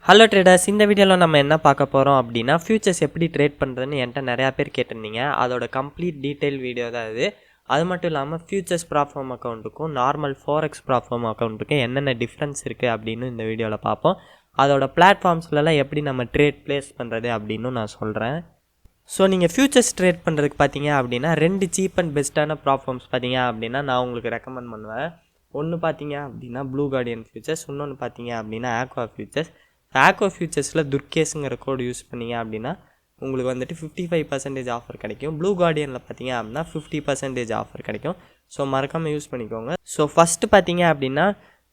Hello traders, இந்த வீடியோவில் நம்ம என்ன பார்க்க போகிறோம் அப்படின்னா ஃபியூச்சர்ஸ் எப்படி ட்ரேட் பண்ணுறதுன்னு என்கிட்ட நிறையா பேர் கேட்டிருந்தீங்க. அதோட கம்ப்ளீட் டீட்டெயில் வீடியோ தான் இது. அது மட்டும் இல்லாமல் ஃபியூச்சர்ஸ் ப்ராப்ளம் அக்கௌண்ட்டுக்கும் நார்மல் ஃபோரெக்ஸ் ப்ராப்ளம் அக்கௌண்ட்டுக்கும் என்னென்ன டிஃப்ரென்ஸ் இருக்குது அப்படின்னு இந்த வீடியோவில் பார்ப்போம். அதோட பிளாட்ஃபார்ம்ஸ்லாம் எப்படி நம்ம ட்ரேட் ப்ளேஸ் பண்ணுறது அப்படின்னு நான் சொல்கிறேன். ஸோ நீங்கள் ஃபியூச்சர்ஸ் ட்ரேட் பண்ணுறதுக்கு பார்த்தீங்க அப்படின்னா 2 சீப் அண்ட் பெஸ்ட்டான ப்ளாட்ஃபார்ம்ஸ் பார்த்தீங்க அப்படின்னா நான் உங்களுக்கு ரெக்கமெண்ட் பண்ணுவேன். ஒன்று பார்த்தீங்க அப்படின்னா ப்ளூ கார்டியன் ஃபியூச்சர்ஸ், இன்னொன்று பார்த்தீங்க அப்படின்னா ஆக்வா ஃபியூச்சர்ஸ். ஆக்வா ஃபியூச்சர்ஸில் துர்கேஸுங்கிற கோடு யூஸ் பண்ணிங்க அப்படின்னா உங்களுக்கு வந்துட்டு 55% ஆஃபர் கிடைக்கும். ப்ளூ கார்டியனில் பார்த்தீங்க அப்படின்னா 50% ஆஃபர் கிடைக்கும். ஸோ மறக்காமல் யூஸ் பண்ணிக்கோங்க. ஸோ ஃபஸ்ட்டு பார்த்தீங்க அப்படின்னா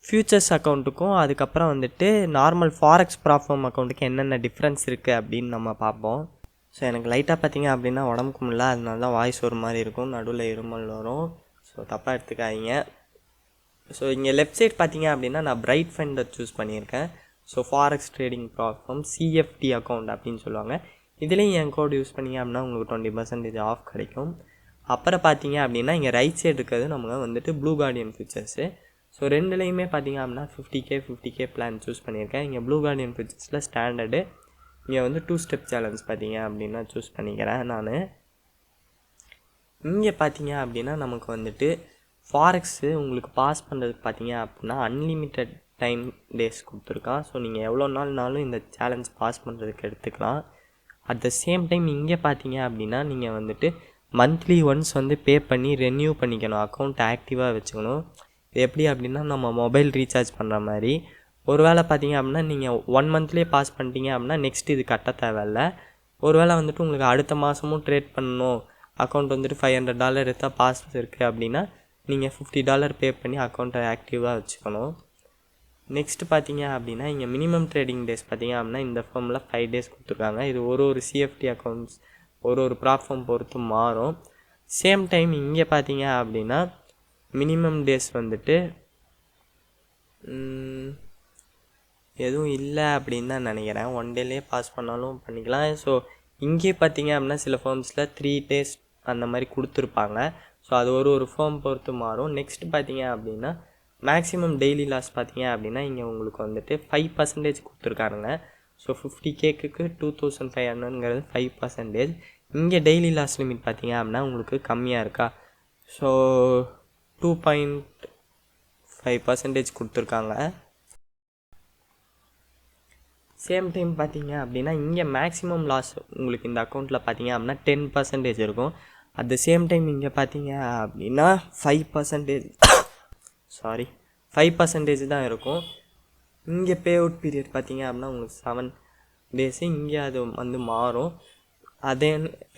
ஃபியூச்சர்ஸ் அக்கௌண்ட்டுக்கும் அதுக்கப்புறம் வந்துட்டு நார்மல் ஃபாரெக்ஸ் ப்ளாட்ஃபார்ம் அக்கௌண்ட்டுக்கு என்னென்ன டிஃப்ரென்ஸ் இருக்குது அப்படின்னு நம்ம பார்ப்போம். ஸோ எனக்கு லைட்டாக பார்த்தீங்க அப்படின்னா உடம்புக்கு முடியல, அதனால தான் வாய்ஸ் ஒரு மாதிரி இருக்கும், நடுவில் இருமல் வரும். ஸோ தப்பாக எடுத்துக்காதீங்க. ஸோ இங்கே லெஃப்ட் சைட் பார்த்தீங்க அப்படின்னா நான் பிரைட் ஃபண்டை சூஸ் பண்ணியிருக்கேன். So forex trading platform CFD account அப்படின்னு சொல்லுவாங்க. இதுலேயும் என் கோட் யூஸ் பண்ணிங்க அப்படின்னா உங்களுக்கு 20% ஆஃப் கிடைக்கும். அப்புறம் பார்த்தீங்க அப்படின்னா இங்கே ரைட் சைடு இருக்கிறது நம்ம வந்துட்டு ப்ளூ கார்டியன் ஃபியூச்சர்ஸு. ஸோ ரெண்டுலேயுமே பார்த்தீங்க அப்படின்னா 50K பிளான் சூஸ் பண்ணியிருக்கேன். இங்கே ப்ளூ கார்டியன் ஃபியூச்சர்ஸில் ஸ்டாண்டர்டு, இங்கே வந்து 2 ஸ்டெப் சேலஞ்ச் பார்த்தீங்க அப்படின்னா சூஸ் பண்ணிக்கிறேன் நான். இங்கே பார்த்தீங்க அப்படின்னா நமக்கு வந்துட்டு ஃபாரெக்ஸு உங்களுக்கு பாஸ் பண்ணுறதுக்கு பார்த்தீங்க அப்படின்னா அன்லிமிட்டெட் டைம் டேஸ் கொடுத்துருக்கான். ஸோ நீங்கள் எவ்வளோ நாள்னாலும் இந்த சேலஞ்ச் பாஸ் பண்ணுறதுக்கு எடுத்துக்கலாம். அட் த சேம் டைம் இங்கே பார்த்தீங்க அப்படின்னா நீங்கள் வந்துட்டு மந்த்லி ஒன்ஸ் வந்து பே பண்ணி ரெனியூ பண்ணிக்கணும், அக்கௌண்ட் ஆக்டிவாக வச்சுக்கணும். இது எப்படி அப்படின்னா நம்ம மொபைல் ரீசார்ஜ் பண்ணுற மாதிரி. ஒரு வேளை பார்த்தீங்க அப்படின்னா நீங்கள் 1 மந்த்லேயே பாஸ் பண்ணிட்டீங்க அப்படின்னா நெக்ஸ்ட் இது கட்ட தேவையில்ல. ஒரு வேளை வந்துட்டு உங்களுக்கு அடுத்த மாதமும் ட்ரேட் பண்ணணும், அக்கௌண்ட் வந்துட்டு $500 எடுத்தால் பாஸ் இருக்குது அப்படின்னா நீங்கள் $50 பே பண்ணி அக்கௌண்ட்டை ஆக்டிவாக வச்சுக்கணும். நெக்ஸ்ட்டு பார்த்தீங்க அப்படின்னா இங்கே மினிமம் ட்ரேடிங் டேஸ் பார்த்தீங்க அப்படின்னா இந்த ஃபார்மில் 5 டேஸ் கொடுத்துருக்காங்க. இது ஒரு CFD அக்கௌண்ட்ஸ் ஒரு ப்ளாட்ஃபார்ம் பொறுத்து மாறும். சேம் டைம் இங்கே பார்த்தீங்க அப்படின்னா மினிமம் டேஸ் வந்துட்டு எதுவும் இல்லை அப்படின்னு தான் நினைக்கிறேன். 1 டேலேயே பாஸ் பண்ணாலும் பண்ணிக்கலாம். ஸோ இங்கே பார்த்தீங்க அப்படின்னா சில ஃபார்ம்ஸில் 3 டேஸ் அந்த மாதிரி கொடுத்துருப்பாங்க. ஸோ அது ஒரு ஃபார்ம் பொறுத்து மாறும். நெக்ஸ்ட் பார்த்தீங்க அப்படின்னா மேக்ஸிமம் டெய்லி லாஸ் பார்த்தீங்க அப்படின்னா இங்கே உங்களுக்கு வந்துட்டு 5% கொடுத்துருக்காருங்க. ஸோ 50Kக்கு 2500ங்கிறது 5%. இங்கே டெய்லி லாஸ் லிமிட் பார்த்தீங்க அப்படின்னா உங்களுக்கு கம்மியாக இருக்கா. ஸோ 2.5% கொடுத்துருக்காங்க. சேம் டைம் பார்த்தீங்க அப்படின்னா இங்கே மேக்ஸிமம் லாஸ் உங்களுக்கு இந்த அக்கௌண்ட்டில் பார்த்தீங்க அப்படின்னா 10% இருக்கும். அட் த சேம் டைம் இங்கே பார்த்தீங்க அப்படின்னா 5% தான் இருக்கும். இங்கே பே அவுட் பீரியட் பார்த்தீங்க அப்படின்னா உங்களுக்கு 7 டேஸு. இங்கே அது வந்து மாறும். அதே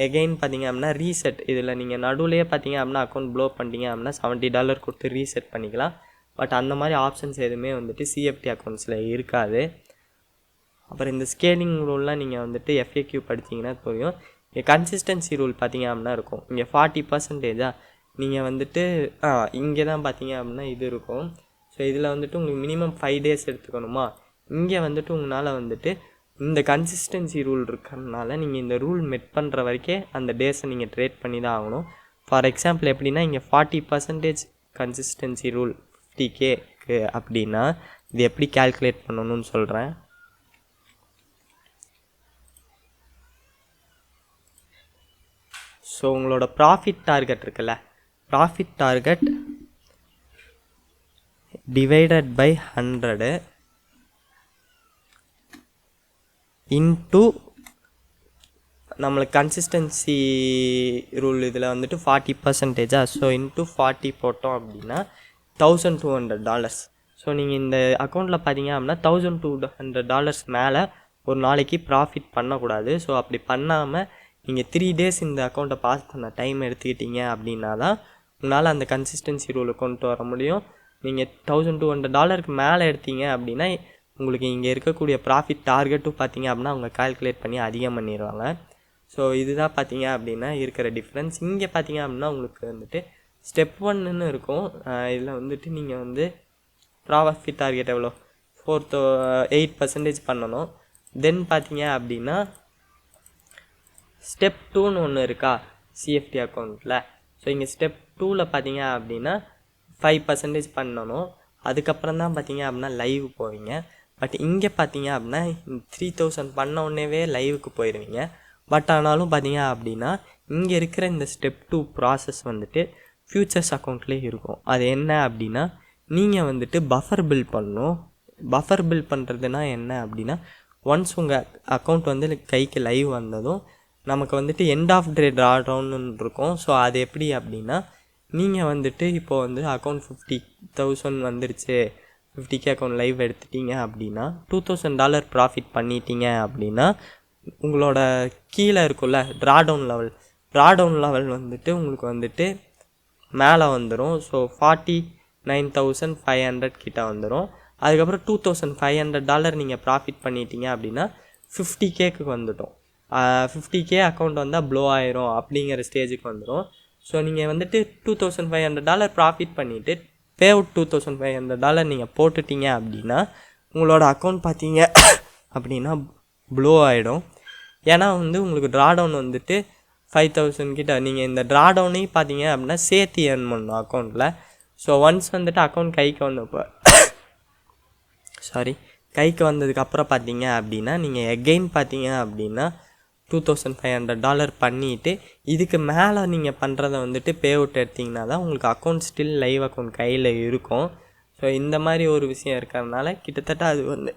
எகெயின் பார்த்தீங்க அப்படின்னா ரீசெட், இதில் நீங்கள் நடுவுலையே பார்த்தீங்க அப்படின்னா அக்கௌண்ட் ப்ளோ பண்ணிட்டீங்க அப்படின்னா $70 கொடுத்து ரீசெட் பண்ணிக்கலாம். பட் அந்த மாதிரி ஆப்ஷன்ஸ் எதுவுமே வந்துட்டு CFD அக்கௌண்ட்ஸில் இருக்காது. அப்புறம் இந்த ஸ்கேலிங் ரூல்லாம் நீங்கள் வந்துட்டு FAQ படித்தீங்கன்னா புரியும். இங்கே கன்சிஸ்டன்சி ரூல் பார்த்தீங்க அப்படின்னா இருக்கும். இங்கே 40%. நீங்கள் வந்துட்டு இங்கே தான் பார்த்தீங்க அப்படின்னா இது இருக்கும். ஸோ இதில் வந்துட்டு உங்களுக்கு மினிமம் 5 டேஸ் எடுத்துக்கணுமா. இங்கே வந்துட்டு உங்களால் வந்துட்டு இந்த கன்சிஸ்டன்சி ரூல் இருக்கிறதுனால நீங்கள் இந்த ரூல் மெட் பண்ணுற வரைக்கும் அந்த டேஸை நீங்கள் ட்ரேட் பண்ணி தான் ஆகணும். ஃபார் எக்ஸாம்பிள் எப்படின்னா இங்கே 40% கன்சிஸ்டன்சி ரூல் 50Kக்கு அப்படின்னா இது எப்படி கேல்குலேட் பண்ணணும்னு சொல்கிறேன். ஸோ உங்களோட ப்ராஃபிட் டார்கெட் இருக்குல்ல, profit target divided by 100 into நம்மளுக்கு கன்சிஸ்டன்சி ரூல் இதில் வந்துட்டு 40%. ஸோ இன்ட்டு 40 போட்டோம் அப்படின்னா $1200. ஸோ நீங்கள் இந்த அக்கௌண்ட்டில் பார்த்தீங்க அப்படின்னா $1200 மேலே ஒரு நாளைக்கு ப்ராஃபிட் பண்ணக்கூடாது. ஸோ அப்படி பண்ணாமல் நீங்கள் 3 டேஸ் இந்த அக்கௌண்ட்டை பாஸ் பண்ண டைம் எடுத்துக்கிட்டீங்க அப்படின்னா தான் உங்களால் அந்த கன்சிஸ்டன்சி ரூலை கொண்டு வர முடியும். நீங்கள் $1200க்கு மேலே எடுத்தீங்க அப்படின்னா உங்களுக்கு இங்கே இருக்கக்கூடிய ப்ராஃபிட் டார்கெட்டும் பார்த்தீங்க அப்படின்னா அவங்க கால்குலேட் பண்ணி அதிகம் பண்ணிடுவாங்க. ஸோ இதுதான் பார்த்தீங்க அப்படின்னா இருக்கிற டிஃப்ரென்ஸ். இங்கே பார்த்தீங்க அப்படின்னா உங்களுக்கு வந்துட்டு ஸ்டெப் 1ன்னு இருக்கும். இதில் வந்துட்டு நீங்கள் வந்து ப்ராஃபிட் டார்கெட் எவ்வளோ 8% பண்ணணும். தென் பார்த்தீங்க அப்படின்னா ஸ்டெப் 2ன்னு ஒன்று இருக்கா CFD அக்கௌண்ட்டில். ஸோ இங்கே ஸ்டெப் 2ல் பார்த்தீங்க அப்படின்னா 5% பண்ணணும். அதுக்கப்புறம் தான் பார்த்தீங்க அப்படின்னா லைவ் போவீங்க. பட் இங்கே பார்த்தீங்க அப்படின்னா 3000 பண்ண உடனேவே லைவுக்கு போயிடுவீங்க. பட் ஆனாலும் பார்த்தீங்க அப்படின்னா இங்கே இருக்கிற இந்த ஸ்டெப் 2 ப்ராசஸ் வந்துட்டு ஃபியூச்சர்ஸ் அக்கௌண்ட்லேயே இருக்கும். அது என்ன அப்படின்னா நீங்கள் வந்துட்டு பஃபர் பில் பண்ணணும். பஃபர் பில் பண்ணுறதுனா என்ன அப்படின்னா ஒன்ஸ் உங்கள் அக்கௌண்ட் வந்து கைக்கு லைவ் வந்ததும் நமக்கு வந்துட்டு எண்ட் ஆஃப் டே ட்ராடவுன்னு இருக்கும். ஸோ அது எப்படி அப்படின்னா நீங்கள் வந்துட்டு இப்போது வந்து அக்கௌண்ட் 50,000 வந்துருச்சு, 50K அக்கௌண்ட் லைவ் எடுத்துட்டீங்க அப்படின்னா $2,000 ப்ராஃபிட் பண்ணிட்டீங்க அப்படின்னா உங்களோட கீழே இருக்குல்ல ட்ராடவுன் லெவல் வந்துட்டு உங்களுக்கு வந்துட்டு மேலே வந்துடும். ஸோ 49,500 கிட்ட வந்துடும். அதுக்கப்புறம் $2,500 நீங்கள் ப்ராஃபிட் பண்ணிட்டீங்க அப்படின்னா 50Kக்கு வந்துட்டோம். 50K அக்கௌண்ட் வந்தால் ப்ளோ ஆயிரும் அப்படிங்கிற ஸ்டேஜுக்கு வந்துடும். ஸோ நீங்கள் வந்துட்டு $2,500 ப்ராஃபிட் பண்ணிவிட்டு பே அவுட் $2,500 நீங்கள் போட்டுட்டீங்க அப்படின்னா உங்களோட அக்கௌண்ட் பார்த்தீங்க அப்படின்னா ப்ளோ ஆகிடும். ஏன்னா வந்து உங்களுக்கு ட்ராடவுன் வந்துட்டு 5,000 கிட்ட நீங்கள் இந்த ட்ராடவுனையும் பார்த்தீங்க அப்படின்னா சேர்த்து ஏர்ன் பண்ணணும் அக்கௌண்ட்டில். ஸோ ஒன்ஸ் வந்துட்டு அக்கௌண்ட் கைக்கு வந்ததுக்கப்புறம் பார்த்தீங்க அப்படின்னா நீங்கள் எகெயின் பார்த்தீங்க அப்படின்னா $2,500 பண்ணிவிட்டு இதுக்கு மேலே நீங்கள் பண்ணுறத வந்துட்டு பே அவுட் எடுத்திங்கன்னா தான் உங்களுக்கு அக்கௌண்ட் ஸ்டில் லைவ் அக்கௌண்ட் கையில் இருக்கும். ஸோ இந்த மாதிரி ஒரு விஷயம் இருக்கிறதுனால கிட்டத்தட்ட அது வந்து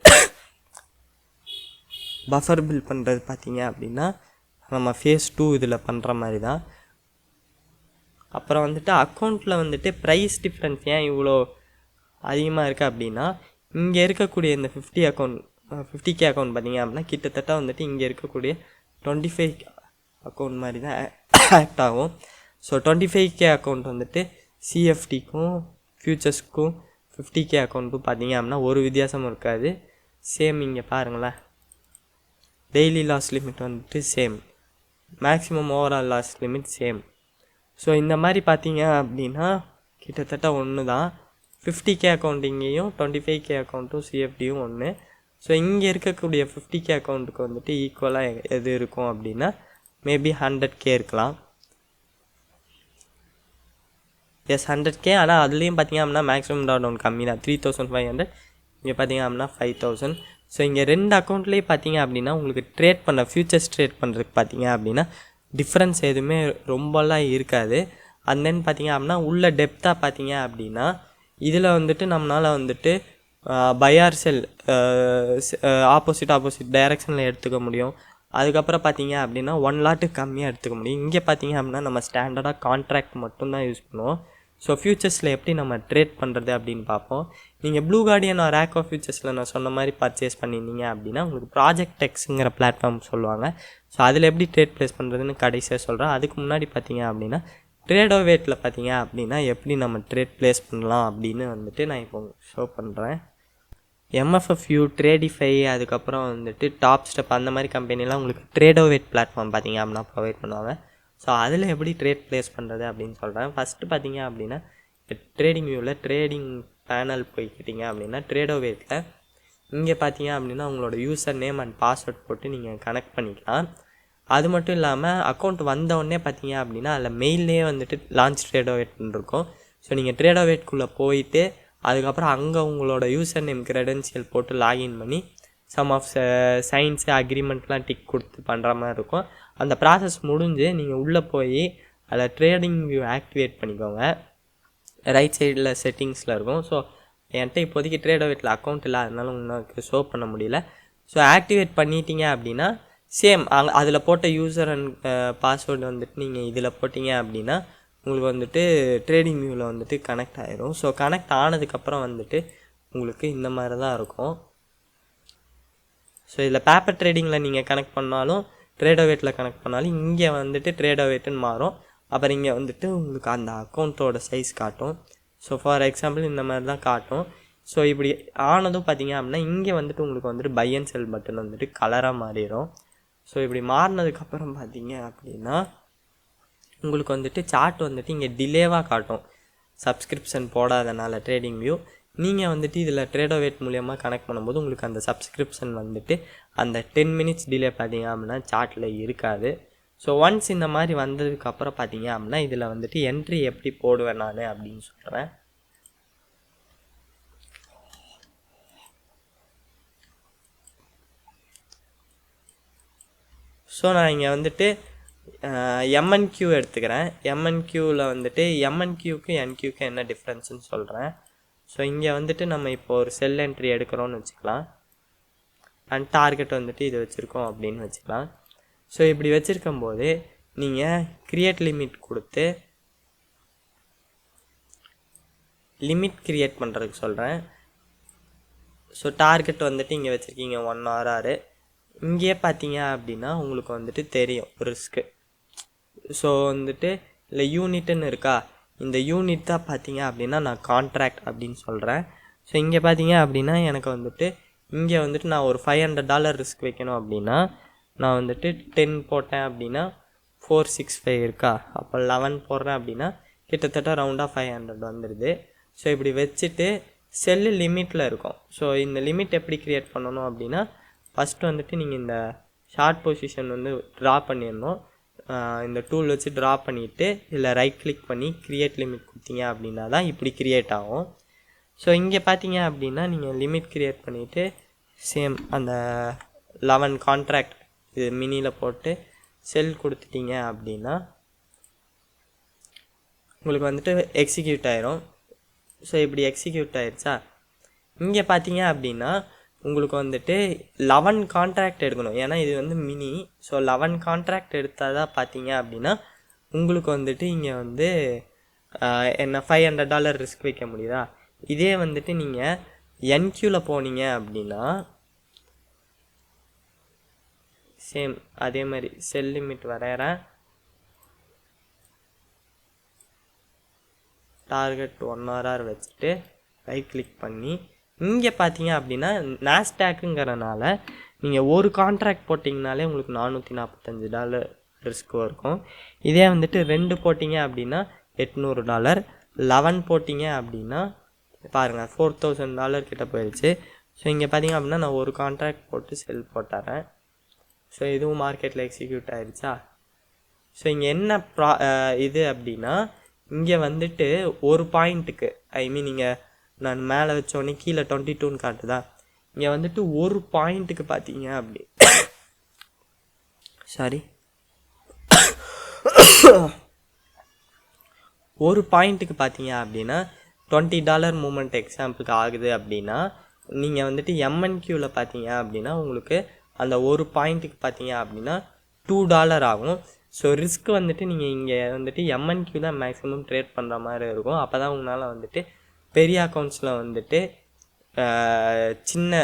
பஃபர் பில் பண்ணுறது பார்த்தீங்க அப்படின்னா நம்ம ஃபேஸ் 2 இதில் பண்ணுற மாதிரி தான். அப்புறம் வந்துட்டு அக்கௌண்ட்டில் வந்துட்டு ப்ரைஸ் டிஃப்ரென்ஸ் ஏன் இவ்வளோ அதிகமாக இருக்குது அப்படின்னா இங்கே இருக்கக்கூடிய இந்த 50K அக்கௌண்ட் பார்த்தீங்க அப்படின்னா கிட்டத்தட்ட வந்துட்டு இங்கே இருக்கக்கூடிய 25 அக்கௌண்ட் மாதிரி தான் ஆக்ட் ஆகும். ஸோ 25K அக்கௌண்ட் வந்துட்டு CFDக்கும் ஃபியூச்சர்ஸ்க்கும் 50K அக்கௌண்ட்டும் பார்த்தீங்க அப்படின்னா ஒரு வித்தியாசமும் இருக்காது. சேம் இங்கே பாருங்களேன், டெய்லி லாஸ் லிமிட் வந்துட்டு same, maximum overall loss limit same. So இந்த மாதிரி பார்த்தீங்க அப்படின்னா கிட்டத்தட்ட ஒன்று தான். 50K அக்கௌண்ட்டிங்கையும் 25K அக்கௌண்ட்டும் CFDயும் ஒன்று. ஸோ இங்கே இருக்கக்கூடிய 50K அக்கௌண்ட்டுக்கு வந்துட்டு ஈக்குவலாக எது இருக்கும் அப்படின்னா மேபி 100K இருக்கலாம். S 100K. ஆனால் அதுலேயும் பார்த்தீங்க அப்படின்னா மேக்ஸிமம் ட்ராடவுன் கம்மி தான், 3,500. இங்கே பார்த்தீங்க அப்படின்னா 5,000. ஸோ இங்கே ரெண்டு அக்கௌண்ட்லேயே பார்த்தீங்க அப்படின்னா உங்களுக்கு ஃபியூச்சர்ஸ் ட்ரேட் பண்ணுறதுக்கு பார்த்தீங்க அப்படின்னா டிஃப்ரென்ஸ் எதுவுமே ரொம்பலாம் இருக்காது. அண்ட் தென் பார்த்தீங்க அப்படின்னா உள்ள டெப்த்தாக பார்த்தீங்க அப்படின்னா இதில் வந்துட்டு நம்மளால் வந்துட்டு பை ஆர் செல் ஆப்போசிட் டைரெக்ஷனில் எடுத்துக்க முடியும். அதுக்கப்புறம் பார்த்தீங்க அப்படின்னா 1 லாட்டுக்கு கம்மியாக எடுத்துக்க முடியும். இங்கே பார்த்தீங்க அப்படின்னா நம்ம ஸ்டாண்டர்டாக கான்ட்ராக்ட் மட்டும்தான் யூஸ் பண்ணுவோம். ஸோ ஃபியூச்சர்ஸில் எப்படி நம்ம ட்ரேட் பண்ணுறது அப்படின்னு பார்ப்போம். நீங்கள் blue guardian or rake off ஃபியூச்சர்ஸில் நான் சொன்ன மாதிரி பர்ச்சேஸ் பண்ணியிருந்தீங்க அப்படின்னா உங்களுக்கு ப்ராஜெக்ட் எக்ஸுங்கிற பிளாட்ஃபார்ம் சொல்லுவாங்க. ஸோ அதில் எப்படி ட்ரேட் ப்ளேஸ் பண்ணுறதுன்னு கடைசியாக சொல்கிறேன். அதுக்கு முன்னாடி பார்த்தீங்க அப்படின்னா ட்ரேடோவேட்டில் பார்த்தீங்க அப்படின்னா எப்படி நம்ம ட்ரேட் ப்ளேஸ் பண்ணலாம் அப்படின்னு வந்துட்டு நான் இப்போ ஷோ பண்ணுறேன். MFFU, ட்ரேடிஃபை, அதுக்கப்புறம் வந்துட்டு டாப் ஸ்டெப் அந்த மாதிரி கம்பெனிலாம் உங்களுக்கு ட்ரேடோவேட் பிளாட்ஃபார்ம் பார்த்தீங்க அப்படின்னா ப்ரொவைட் பண்ணுவாங்க. ஸோ அதில் எப்படி ட்ரேட் ப்ளேஸ் பண்ணுறது அப்படின்னு சொல்கிறேன். ஃபஸ்ட்டு பார்த்தீங்க அப்படின்னா ட்ரேடிங் வியூவில் ட்ரேடிங் பேனல் போய்க்கிட்டிங்க அப்படின்னா ட்ரேடோவேட்டில் இங்கே பார்த்தீங்க அப்படின்னா உங்களோட யூசர் நேம் அண்ட் பாஸ்வேர்ட் போட்டு நீங்கள் கனெக்ட் பண்ணிக்கலாம். அது மட்டும் இல்லாமல் அக்கௌண்ட் வந்தவுடனே பார்த்தீங்க அப்படின்னா அதில் மெயிலே வந்துட்டு லான்ச் ட்ரேடோவேட்னு இருக்கும். ஸோ நீங்கள் ட்ரேடோவேட்குள்ளே போயிட்டு அதுக்கப்புறம் அங்கே உங்களோட யூசர் நேம் க்ரெடென்ஷியல் போட்டு லாகின் பண்ணி சம் ஆஃப் சைன்ஸு அக்ரிமெண்ட்லாம் டிக் கொடுத்து பண்ணுற மாதிரி இருக்கும். அந்த ப்ராசஸ் முடிஞ்சு நீங்கள் உள்ளே போய் அதில் ட்ரேடிங் வியூ ஆக்டிவேட் பண்ணிக்கோங்க. ரைட் சைடில் செட்டிங்ஸில் இருக்கும். ஸோ என்கிட்ட இப்போதைக்கு ட்ரேடோவேட்டில் அக்கௌண்ட் இல்லை, அதனால உங்களுக்கு ஷோ பண்ண முடியல. ஸோ ஆக்டிவேட் பண்ணிட்டீங்க அப்படின்னா சேம் அதில் போட்ட யூசர் அண்ட் பாஸ்வேர்டு வந்துட்டு நீங்கள் இதில் போட்டிங்க அப்படின்னா உங்களுக்கு வந்துட்டு ட்ரேடிங் வியூவில் வந்துட்டு கனெக்ட் ஆகிரும். ஸோ கனெக்ட் ஆனதுக்கப்புறம் வந்துட்டு உங்களுக்கு இந்த மாதிரி தான் இருக்கும். ஸோ இதில் பேப்பர் ட்ரேடிங்கில் நீங்கள் கனெக்ட் பண்ணாலும் ட்ரேடோவேட்டில் கனெக்ட் பண்ணாலும் இங்கே வந்துட்டு ட்ரேடோவேட்டுன்னு மாறும். அப்புறம் இங்கே வந்துட்டு உங்களுக்கு அந்த அக்கௌண்ட்டோட சைஸ் காட்டும். ஸோ ஃபார் எக்ஸாம்பிள் இந்த மாதிரி தான் காட்டும். ஸோ இப்படி ஆனதும் பார்த்தீங்க அப்படின்னா இங்கே வந்துட்டு உங்களுக்கு வந்துட்டு பை அண்ட் செல் பட்டன் வந்துட்டு கலராக மாறிடும். ஸோ இப்படி மாறினதுக்கப்புறம் பார்த்தீங்க அப்படின்னா உங்களுக்கு வந்துட்டு சார்ட் வந்துட்டு இங்கே டிலேவாக காட்டும். சப்ஸ்கிரிப்ஷன் போடாதனால ட்ரேடிங் வியூ நீங்கள் வந்துட்டு இதில் ட்ரேடோவேட் மூலியமாக கனெக்ட் பண்ணும்போது உங்களுக்கு அந்த சப்ஸ்கிரிப்ஷன் வந்துட்டு அந்த 10 மினிட்ஸ் டிலே பார்த்தீங்க அப்படின்னா சார்ட்டில் இருக்காது. ஸோ ஒன்ஸ் இந்த மாதிரி வந்ததுக்கப்புறம் பார்த்தீங்க அப்படின்னா இதில் வந்துட்டு என்ட்ரி எப்படி போடுவேன் நான் அப்படின்னு சொல்கிறேன். ஸோ நான் இங்கே வந்துட்டு எம்என்கியூ எடுத்துக்கிறேன். எம்என்கியூவில் வந்துட்டு எம்என்கியூக்கு என்கியூக்கு என்ன டிஃப்ரென்ஸ்னு சொல்கிறேன். ஸோ இங்கே வந்துட்டு நம்ம இப்போ ஒரு செல் என்ட்ரி எடுக்கிறோன்னு வச்சுக்கலாம். அண்ட் டார்கெட் வந்துட்டு இது வச்சுருக்கோம் அப்படின்னு வச்சுக்கலாம். ஸோ இப்படி வச்சுருக்கும் போது நீங்கள் க்ரியேட் லிமிட் கொடுத்து லிமிட் க்ரியேட் பண்ணுறதுக்கு சொல்கிறேன். ஸோ டார்கெட் வந்துட்டு இங்கே வச்சுருக்கீங்க 1 hour. இங்கேயே பார்த்தீங்க அப்படின்னா உங்களுக்கு வந்துட்டு தெரியும் ரிஸ்க்கு. ஸோ வந்துட்டு இல்லை யூனிட்டுன்னு இருக்கா, இந்த யூனிட் தான் பார்த்தீங்க அப்படின்னா நான் கான்ட்ராக்ட் அப்படின்னு சொல்கிறேன். ஸோ இங்கே பார்த்தீங்க அப்படின்னா எனக்கு வந்துட்டு இங்கே வந்துட்டு நான் ஒரு $500 ரிஸ்க் வைக்கணும் அப்படின்னா நான் வந்துட்டு 10 போட்டேன் அப்படின்னா 465 இருக்கா, அப்போ 11 போடுறேன் அப்படின்னா கிட்டத்தட்ட ரவுண்டாக 500 வந்துடுது. ஸோ இப்படி வச்சுட்டு செல்லு லிமிட்டில் இருக்கும். ஸோ இந்த லிமிட் எப்படி க்ரியேட் பண்ணணும் அப்படின்னா ஃபஸ்ட்டு வந்துட்டு நீங்கள் இந்த ஷார்ட் பொசிஷன் வந்து ட்ரா பண்ணிடணும். இந்த டூல் வச்சு ட்ரா பண்ணிவிட்டு இதில் ரைட் கிளிக் பண்ணி க்ரியேட் லிமிட் கொடுத்தீங்க அப்படின்னா தான் இப்படி க்ரியேட் ஆகும். ஸோ இங்கே பார்த்தீங்க அப்படின்னா நீங்கள் லிமிட் க்ரியேட் பண்ணிவிட்டு சேம் அந்த 11 கான்ட்ராக்ட் இது மினியில் போட்டு செல் கொடுத்துட்டீங்க அப்படின்னா உங்களுக்கு வந்துட்டு எக்ஸிக்யூட் ஆயிரும். ஸோ இப்படி எக்ஸிக்யூட் ஆயிடுச்சா, இங்கே பார்த்தீங்க அப்படின்னா உங்களுக்கு வந்துட்டு 11 கான்ட்ராக்ட் எடுக்கணும். ஏன்னா இது வந்து மினி. ஸோ 11 கான்ட்ராக்ட் எடுத்தால் தான் பார்த்தீங்க அப்படின்னா உங்களுக்கு வந்துட்டு இங்கே வந்து என்ன $500 ரிஸ்க் வைக்க முடியுதா. இதே வந்துட்டு நீங்கள் என்கியூவில் போனீங்க அப்படின்னா சேம் அதே மாதிரி செல் லிமிட் வரைகிறேன். டார்கெட் 1 hour வச்சுட்டு ரைட் கிளிக் பண்ணி இங்கே பார்த்தீங்க அப்படின்னா நாஸ்டாக்குங்கிறனால நீங்கள் ஒரு கான்ட்ராக்ட் போட்டிங்கனாலே உங்களுக்கு $445 ரிஸ்க் இருக்கும். இதே வந்துட்டு 2 போட்டிங்க அப்படின்னா $800, 11 போட்டிங்க அப்படின்னா பாருங்கள் $4000 கிட்ட போயிடுச்சு. ஸோ இங்கே பார்த்தீங்க அப்படின்னா நான் ஒரு கான்ட்ராக்ட் போட்டு செல் போட்டுறேன். ஸோ இதுவும் மார்க்கெட்டில் எக்ஸிக்யூட் ஆகிடுச்சா. ஸோ இங்கே என்ன இது அப்படின்னா இங்கே வந்துட்டு ஒரு பாயிண்ட்டுக்கு நீங்கள் நான் மேலே வச்சோடனே கீழே 22ன்னு காட்டுதா, இங்கே வந்துட்டு ஒரு பாயிண்ட்டுக்கு பார்த்தீங்க அப்படி ஒரு பாயிண்ட்டுக்கு பார்த்தீங்க அப்படின்னா $20 மூமெண்ட் எக்ஸாம்பிளுக்கு ஆகுது அப்படின்னா நீங்கள் வந்துட்டு எம்என்கியூவில் பார்த்தீங்க அப்படின்னா உங்களுக்கு அந்த ஒரு பாயிண்ட்டுக்கு பார்த்தீங்க அப்படின்னா $2 ஆகும். ஸோ ரிஸ்க் வந்துட்டு நீங்கள் இங்கே வந்துட்டு எம்என்கியூ தான் மேக்ஸிமம் ட்ரேட் பண்ணுற மாதிரி இருக்கும். அப்போ தான் உங்களால் வந்துட்டு பெரிய அக்கௌண்ட்ஸில் வந்துட்டு சின்ன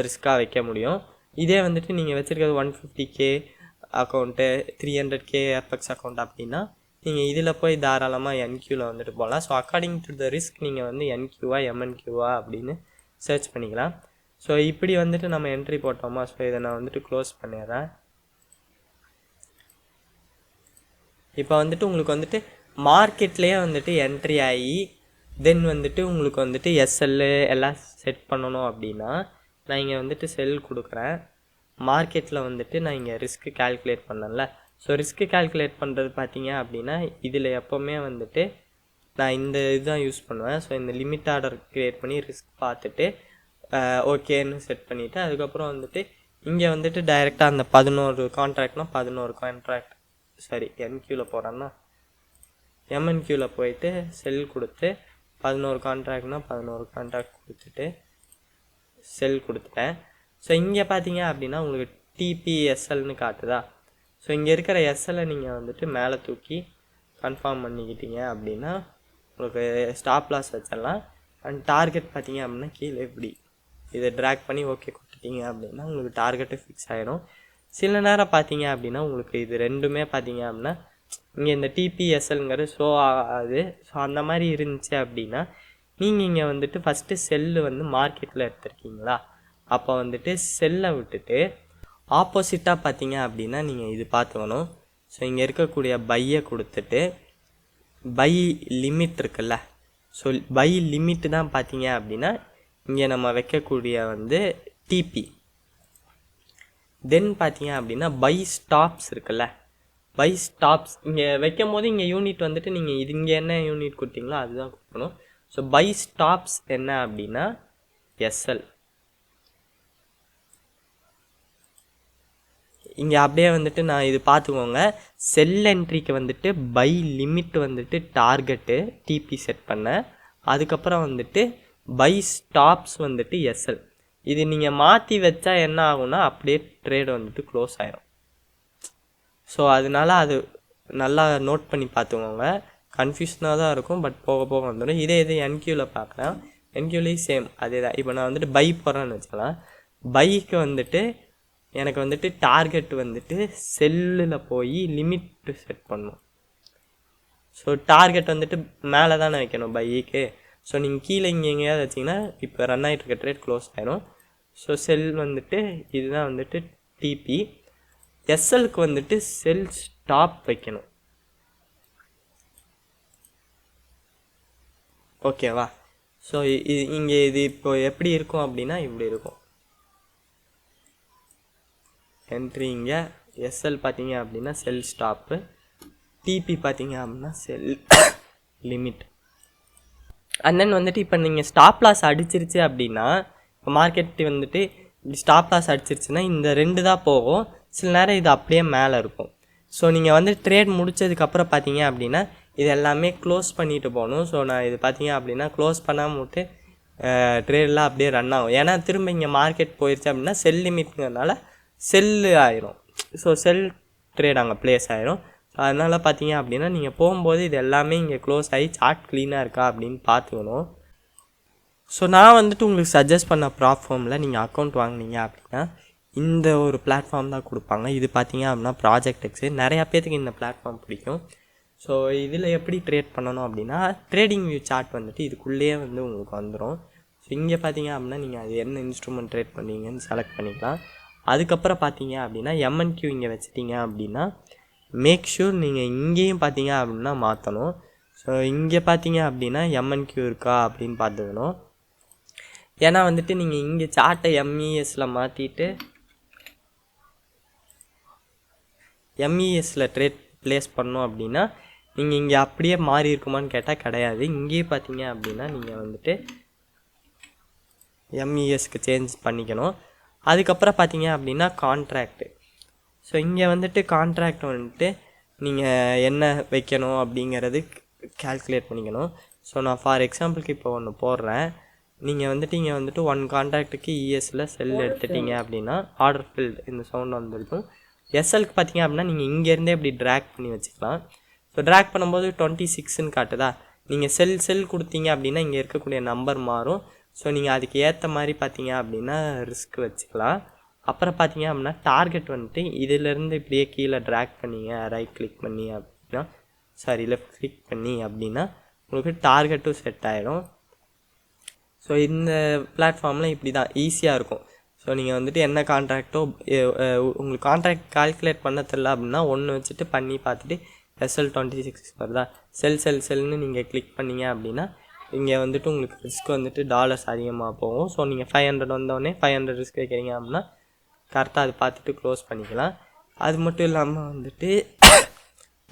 ரிஸ்க்காக வைக்க முடியும். இதே வந்துட்டு நீங்கள் வச்சுருக்கிறது 150K account 300K FX account அப்படின்னா நீங்கள் இதில் போய் தாராளமாக என்கியூவில் வந்துட்டு போகலாம். So according to the risk நீங்கள் வந்து என்கியூவா எம்என்கியூவா அப்படின்னு சர்ச் பண்ணிக்கலாம். ஸோ இப்படி வந்துட்டு நம்ம என்ட்ரி போட்டோமா. ஸோ இதை நான் வந்துட்டு க்ளோஸ் பண்ணிடுறேன். இப்போ வந்துட்டு உங்களுக்கு வந்துட்டு மார்க்கெட்லேயே வந்துட்டு என்ட்ரி ஆகி தென் வந்துட்டு உங்களுக்கு வந்துட்டு எஸ்எல்லு எல்லாம் செட் பண்ணணும் அப்படின்னா நான் இங்கே வந்துட்டு செல் கொடுக்குறேன். மார்க்கெட்டில் வந்துட்டு நான் இங்கே ரிஸ்க்கு கால்குலேட் பண்ணல. ஸோ ரிஸ்க்கு கால்குலேட் பண்ணுறது பார்த்தீங்க அப்படின்னா இதில் எப்போவுமே வந்துட்டு நான் இந்த இதுதான் யூஸ் பண்ணுவேன். ஸோ இந்த லிமிட் ஆர்டர் க்ரியேட் பண்ணி ரிஸ்க் பார்த்துட்டு ஓகேன்னு செட் பண்ணிவிட்டு அதுக்கப்புறம் வந்துட்டு இங்கே வந்துட்டு டைரெக்டாக அந்த 11 கான்ட்ராக்ட்னால் 11 கான்ட்ராக்ட் என்கியூவில் போகிறேன்னா எம்என்கியூவில் போயிட்டு செல் கொடுத்து 11 கான்ட்ராக்ட்னால் 11 கான்ட்ராக்ட் கொடுத்துட்டு செல் கொடுத்துட்டேன். ஸோ இங்கே பார்த்தீங்க அப்படின்னா உங்களுக்கு டிபிஎஸ்எல்னு காட்டுதா. ஸோ இங்கே இருக்கிற எஸ்எல்லை நீங்கள் வந்துட்டு மேலே தூக்கி கன்ஃபார்ம் பண்ணிக்கிட்டீங்க அப்படின்னா உங்களுக்கு ஸ்டாப் லாஸ் வச்சிடலாம். அண்ட் டார்கெட் பார்த்தீங்க அப்படின்னா கீழே இப்படி இதை ட்ராக் பண்ணி ஓகே கொடுத்துட்டீங்க அப்படின்னா உங்களுக்கு டார்கெட்டு ஃபிக்ஸ் ஆகிடும். சில நேரம் பார்த்தீங்க அப்படின்னா உங்களுக்கு இது ரெண்டுமே பார்த்தீங்க அப்படின்னா இங்கே இந்த டிபிஎஸ்எல்ங்கிறது ஷோ ஆகாது. ஸோ அந்த மாதிரி இருந்துச்சு அப்படின்னா நீங்கள் இங்கே வந்துட்டு ஃபஸ்ட்டு செல்லு வந்து மார்க்கெட்டில் எடுத்துருக்கீங்களா, அப்போ வந்துட்டு செல்லை விட்டுட்டு ஆப்போசிட்டாக பார்த்தீங்க அப்படின்னா நீங்கள் இது பார்த்துக்கணும். ஸோ இங்கே இருக்கக்கூடிய பையை கொடுத்துட்டு பை லிமிட் இருக்குல்ல, ஸோ பை லிமிட்டு தான் பார்த்தீங்க அப்படின்னா இங்கே நம்ம வைக்கக்கூடிய வந்து டிபி. தென் பார்த்தீங்க அப்படின்னா பை ஸ்டாப்ஸ் இருக்குல்ல, பை ஸ்டாப்ஸ் இங்கே வைக்கும் போது இங்கே யூனிட் வந்துட்டு நீங்கள் இது இங்கே என்ன யூனிட் கொடுத்தீங்களோ அதுதான் கொடுக்கணும். ஸோ பை ஸ்டாப்ஸ் என்ன அப்படின்னா எஸ்எல். இங்கே அப்படியே வந்துட்டு நான் இது பார்த்துக்கோங்க. செல் என்ட்ரிக்கு வந்துட்டு பை லிமிட் வந்துட்டு டார்கெட்டு டிபி செட் பண்ணேன். அதுக்கப்புறம் வந்துட்டு பை ஸ்டாப்ஸ் வந்துட்டு எஸ்எல். இது நீங்கள் மாற்றி வச்சா என்ன ஆகும்னா அப்படியே ட்ரேடு வந்துட்டு க்ளோஸ் ஆயிரும். ஸோ அதனால அது நல்லா நோட் பண்ணி பார்த்துக்கோங்க. கன்ஃபியூஷனாக தான் இருக்கும், பட் போக போக வந்துடும். இதே இது என்கியூவில் பார்க்கலாம். என்கியூலையும் சேம் அதே தான். இப்போ நான் வந்துட்டு பை போடுறேன்னு வச்சுக்கலாம். பைக்கு வந்துட்டு எனக்கு வந்துட்டு டார்கெட் வந்துட்டு செல்லில் போய் லிமிட் செட் பண்ணணும். ஸோ டார்கெட் வந்துட்டு மேலே தானே வைக்கணும் பைக்கு. ஸோ நீங்கள் கீழே இங்கே எங்கேயாவது வச்சிங்கன்னா இப்போ ரன் ஆகிட்டு இருக்க ட்ரேட் க்ளோஸ் ஆயிடும். ஸோ செல் வந்துட்டு இதுதான் வந்துட்டு டிபி. எஸ்எல்க்கு வந்துட்டு செல் ஸ்டாப் வைக்கணும். ஓகேவா? ஸோ இங்கே இது இப்போ எப்படி இருக்கும் அப்படின்னா இப்படி இருக்கும். என்ட்ரி இங்கே எஸ்எல் பார்த்தீங்க அப்படின்னா செல் ஸ்டாப்பு, டிபி பார்த்தீங்க அப்படின்னா செல் லிமிட். அண்ட் தென் வந்துட்டு இப்போ நீங்கள் ஸ்டாப் லாஸ் அடிச்சிருச்சு அப்படின்னா, இப்போ மார்க்கெட் வந்துட்டு ஸ்டாப் லாஸ் அடிச்சிருச்சுன்னா இந்த 2 தான் போகும். சில நேரம் இது அப்படியே மேலே இருக்கும். ஸோ நீங்கள் வந்து ட்ரேட் முடித்ததுக்கப்புறம் பார்த்தீங்க அப்படின்னா இது எல்லாமே க்ளோஸ் பண்ணிட்டு போகணும். ஸோ நான் இது பார்த்தீங்க அப்படின்னா க்ளோஸ் பண்ணாமல் விட்டு ட்ரேடெலாம் அப்படியே ரன் ஆகும். ஏன்னா திரும்ப இங்கே மார்க்கெட் போயிடுச்சு அப்படின்னா செல் லிமிட்ங்கிறதுனால செல்லு ஆயிரும். ஸோ செல் ட்ரேட் அங்கே ப்ளேஸ் ஆயிரும். அதனால் பார்த்தீங்க அப்படின்னா நீங்கள் போகும்போது இது எல்லாமே இங்கே க்ளோஸ் ஆகி சார்ட் க்ளீனாக இருக்கா அப்படின்னு பார்த்துக்கணும். ஸோ நான் வந்துட்டு உங்களுக்கு சஜஸ்ட் பண்ண ப்ளாட்ஃபார்மில் நீங்கள் அக்கௌண்ட் வாங்கினீங்க அப்படின்னா இந்த ஒரு பிளாட்ஃபார்ம் தான் கொடுப்பாங்க. இது பார்த்தீங்க அப்படின்னா ப்ராஜெக்ட் எக்ஸு. நிறையா பேருக்கு இந்த பிளாட்ஃபார்ம் பிடிக்கும். ஸோ இதில் எப்படி ட்ரேட் பண்ணணும் அப்படின்னா ட்ரேடிங் வியூ சார்ட் வந்துட்டு இதுக்குள்ளேயே வந்து உங்களுக்கு வந்துடும். ஸோ இங்கே பார்த்தீங்க அப்படின்னா நீங்கள் அது என்ன இன்ஸ்ட்ருமெண்ட் ட்ரேட் பண்ணுவீங்கன்னு செலக்ட் பண்ணிக்கலாம். அதுக்கப்புறம் பார்த்தீங்க அப்படின்னா எம்என்கியூ இங்கே வச்சுட்டிங்க அப்படின்னா மேக் ஷூர் நீங்கள் இங்கேயும் பார்த்தீங்க அப்படின்னா மாற்றணும். ஸோ இங்கே பார்த்தீங்க அப்படின்னா எம்என்கியூ இருக்கா அப்படின்னு பார்த்துக்கணும். ஏன்னா வந்துட்டு நீங்கள் இங்கே சார்ட்டை எம்இஎஸில் மாற்றிட்டு எம்இஎஸில் ட்ரேட் ப்ளேஸ் பண்ணோம் அப்படின்னா நீங்கள் இங்கே அப்படியே மாறி இருக்குமான்னு கேட்டால் கிடையாது. இங்கேயே பார்த்தீங்க அப்படின்னா நீங்கள் வந்துட்டு எம்இஎஸ்க்கு சேஞ்ச் பண்ணிக்கணும். அதுக்கப்புறம் பார்த்தீங்க அப்படின்னா கான்ட்ராக்டு. ஸோ இங்கே வந்துட்டு கான்ட்ராக்ட் வந்துட்டு நீங்கள் என்ன வைக்கணும் அப்படிங்கிறது கால்குலேட் பண்ணிக்கணும். ஸோ நான் ஃபார் எக்ஸாம்பிளுக்கு இப்போ ஒன்று போடுறேன். நீங்கள் வந்துட்டு இங்கே வந்துட்டு 1 கான்ட்ராக்டுக்கு இஎஸில் செல் எடுத்துட்டீங்க அப்படின்னா ஆர்டர் ஃபில்டு இந்த சவுண்ட் வந்துருக்கும். எஸ்எல்க்கு பார்த்தீங்க அப்படின்னா நீங்கள் இங்கேருந்தே இப்படி ட்ராக் பண்ணி வச்சுக்கலாம். ஸோ ட்ராக் பண்ணும்போது 26ன்னு காட்டுதா. நீங்கள் செல் கொடுத்தீங்க அப்படின்னா இங்கே இருக்கக்கூடிய நம்பர் மாறும். ஸோ நீங்கள் அதுக்கு ஏற்ற மாதிரி பார்த்தீங்க அப்படின்னா ரிஸ்க் வச்சுக்கலாம். அப்புறம் பார்த்தீங்க அப்படின்னா டார்கெட் வந்துட்டு இதிலேருந்து இப்படியே கீழே ட்ராக் பண்ணிங்க ரைட் கிளிக் பண்ணி அப்படின்னா லெஃப்ட் கிளிக் பண்ணி அப்படின்னா உங்களுக்கு டார்கெட்டும் செட் ஆகிடும். ஸோ இந்த பிளாட்ஃபார்மில் இப்படி தான் ஈஸியாக இருக்கும். ஸோ நீங்கள் வந்துட்டு என்ன கான்ட்ராக்டோ உங்களுக்கு கான்ட்ராக்ட் கால்குலேட் பண்ண தெரியல அப்படின்னா ஒன்று வச்சுட்டு பண்ணி பார்த்துட்டு SL26 வருதா செல்னு நீங்கள் கிளிக் பண்ணிங்க அப்படின்னா இங்கே வந்துட்டு உங்களுக்கு ரிஸ்க் வந்துட்டு டாலர்ஸ் அதிகமாக போகும். ஸோ நீங்கள் 500 வந்தோடனே 500 ரிஸ்க் வைக்கிறீங்க அப்படின்னா கரெக்டாக அது பார்த்துட்டு க்ளோஸ் பண்ணிக்கலாம். அது மட்டும் இல்லாமல் வந்துட்டு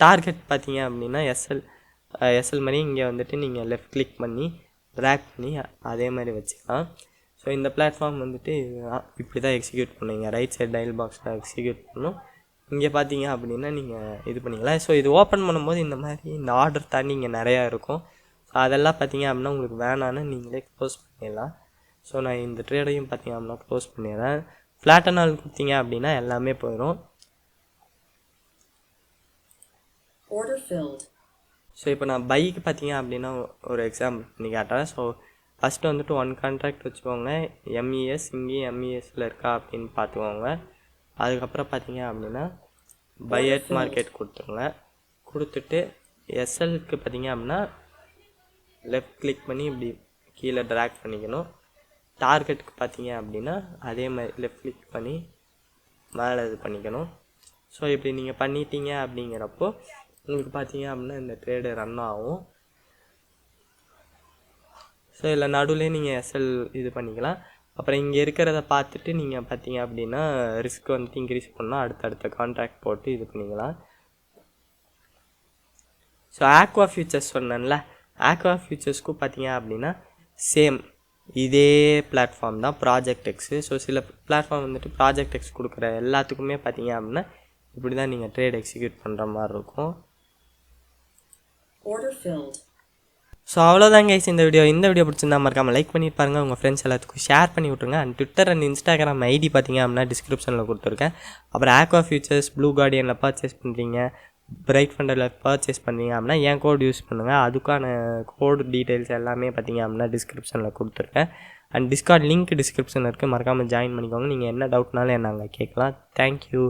டார்கெட் பார்த்தீங்க அப்படின்னா எஸ்எல் மாதிரி இங்கே வந்துட்டு நீங்கள் லெஃப்ட் கிளிக் பண்ணி ட்ராக் பண்ணி அதே மாதிரி வச்சுக்கலாம். ஸோ இந்த பிளாட்ஃபார்ம் வந்துட்டு இப்படி தான் எக்ஸிக்யூட் பண்ணுவீங்க. ரைட் சைட் டயல் பாக்ஸில் எக்ஸிக்யூட் பண்ணணும். இங்கே பார்த்தீங்க அப்படின்னா நீங்கள் இது பண்ணிக்கலாம். ஸோ இது ஓப்பன் பண்ணும்போது இந்த மாதிரி இந்த ஆர்டர் தாண்டி இங்கே நிறையா இருக்கும். ஸோ அதெல்லாம் பார்த்தீங்க அப்படின்னா உங்களுக்கு வேணான்னு நீங்களே க்ளோஸ் பண்ணிடலாம். ஸோ நான் இந்த ட்ரேடையும் பார்த்தீங்க அப்படின்னா க்ளோஸ் பண்ணிடுறேன். ஃப்ளாட்டன் ஆல் கொடுத்தீங்க அப்படின்னா எல்லாமே போயிடும். ஸோ இப்போ நான் பைக்கு பார்த்தீங்க அப்படின்னா ஒரு எக்ஸாம்பிள் பண்ணி காட்டுறேன். ஸோ ஃபஸ்ட்டு வந்துட்டு 1 கான்ட்ராக்ட் வச்சுக்கோங்க. எம்இஎஸ் இங்கேயும் எம்இஎஸில் இருக்கா அப்படின்னு பார்த்துக்கோங்க. அதுக்கப்புறம் பார்த்தீங்க அப்படின்னா பையட் மார்க்கெட் கொடுத்துருங்க. கொடுத்துட்டு எஸ்எல்க்கு பார்த்தீங்க அப்படின்னா லெஃப்ட் கிளிக் பண்ணி இப்படி கீழே ட்ராக் பண்ணிக்கணும். டார்கெட்டுக்கு பார்த்தீங்க அப்படின்னா அதே மாதிரி லெஃப்ட் கிளிக் பண்ணி மேலே இது பண்ணிக்கணும். ஸோ இப்படி நீங்கள் பண்ணிட்டீங்க அப்படிங்கிறப்போ உங்களுக்கு பார்த்தீங்க அப்படின்னா இந்த ட்ரேடு ரன் ஆகும். ஸோ இதில் நடுவில் நீங்கள் எஸ்எல் இது பண்ணிக்கலாம். அப்புறம் இங்கே இருக்கிறத பார்த்துட்டு நீங்கள் பார்த்தீங்க அப்படின்னா ரிஸ்க் வந்துட்டு இன்க்ரீஸ் பண்ணால் அடுத்தடுத்த கான்ட்ராக்ட் போட்டு இது பண்ணிக்கலாம். ஸோ ஆக்வா ஃபியூச்சர்ஸ் சொன்னேன்ல, ஆக்வா ஃபியூச்சர்ஸ்க்கும் பார்த்தீங்க அப்படின்னா சேம் இதே பிளாட்ஃபார்ம் தான் ப்ராஜெக்ட் எக்ஸு. ஸோ சில பிளாட்ஃபார்ம் வந்துட்டு ப்ராஜெக்ட் எக்ஸ் கொடுக்குற எல்லாத்துக்குமே பார்த்தீங்க அப்படின்னா இப்படி தான் நீங்கள் ட்ரேட் எக்ஸிக்யூட் பண்ணுற மாதிரி இருக்கும். ஸோ அவ்வளோதாங்க கைஸ் இந்த வீடியோ பிடிச்சிருந்தா மறக்காமல் லைக் பண்ணிட்டு பாருங்கள், உங்கள் ஃப்ரெண்ட்ஸ் எல்லாத்துக்கும் ஷேர் பண்ணி விட்ருங்க. And Twitter and Instagram ID பார்த்தீங்க அப்படின்னா டிஸ்கிரிப்ஷனில் கொடுத்துருக்கேன். அப்புறம் ஆக்வா ஃபியூச்சர்ஸ், ப்ளூ கார்டியனில் பர்ச்சேஸ் பண்ணுறீங்க, பிரைட் ஃபண்டில் பர்ச்சேஸ் பண்ணீங்க அப்படின்னா என் கோட் யூஸ் பண்ணுங்கள். அதுக்கான கோடு டீட்டெயில்ஸ் எல்லாமே பார்த்தீங்க அப்படின்னா டிஸ்கிரிப்ஷனில் கொடுத்துருக்கேன். அண்ட் டிஸ்கார்ட் லிங்க் டிஸ்கிரிப்ஷனில் இருக்குது, மறக்காமல் ஜாயின் பண்ணிக்கோங்க. நீங்கள் என்ன டவுட்னாலும் என்ன அங்கே கேட்கலாம். தேங்க்யூ.